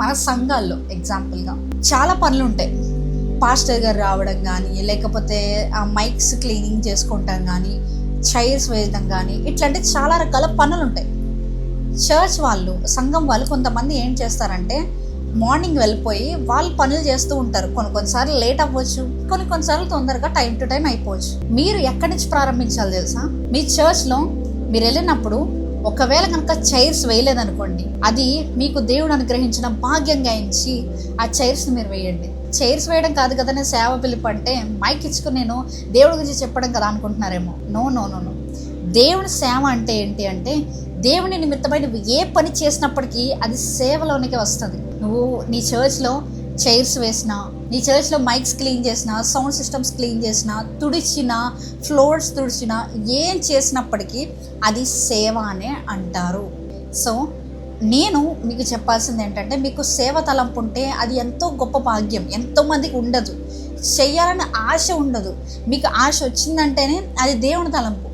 మన సంఘాల్లో ఎగ్జాంపుల్గా చాలా పనులు ఉంటాయి. పాస్టర్ గారు రావడం కానీ, లేకపోతే మైక్స్ క్లీనింగ్ చేసుకుంటాం కానీ, చైర్స్ వేయడం కానీ, ఇట్లాంటి చాలా రకాల పనులు ఉంటాయి. చర్చ్ వాళ్ళు, సంఘం వాళ్ళు కొంతమంది ఏం చేస్తారంటే మార్నింగ్ వెళ్ళిపోయి వాళ్ళు పనులు చేస్తూ ఉంటారు. కొన్నిసార్లు లేట్ అవ్వచ్చు, కొన్నిసార్లు తొందరగా టైం టు టైం అయిపోవచ్చు. మీరు ఎక్కడి నుంచి ప్రారంభించాలి తెలుసా? మీ చర్చ్లో మీరు వెళ్ళినప్పుడు ఒకవేళ కనుక చైర్స్ వేయలేదనుకోండి, అది మీకు దేవుడు అనుగ్రహించిన భాగ్యంగా ఎంచి ఆ చైర్స్ని మీరు వేయండి. చైర్స్ వేయడం కాదు కదా నేను సేవ పిలుపు అంటే, మైక్ ఇచ్చుకుని నేను దేవుడి గురించి చెప్పడం కదా అనుకుంటున్నారేమో. నో నో నో నో దేవుని సేవ అంటే ఏంటి అంటే, దేవుని నిమిత్తమై నువ్వు ఏ పని చేసినప్పటికీ అది సేవలోనికి వస్తుంది. నువ్వు నీ చర్చ్లో చైర్స్ వేసినా, నీ చర్చ్లో మైక్స్ క్లీన్ చేసినా, సౌండ్ సిస్టమ్స్ క్లీన్ చేసినా, తుడిచినా, ఫ్లోర్స్ తుడిచినా, ఏం చేసినప్పటికీ అది సేవ అనే అంటారు. సో నేను మీకు చెప్పాల్సింది ఏంటంటే, మీకు సేవ తలంపు ఉంటే అది ఎంతో గొప్ప భాగ్యం. ఎంతోమందికి ఉండదు, చెయ్యాలని ఆశ ఉండదు. మీకు ఆశ వచ్చిందంటేనే అది దేవుని తలంపు.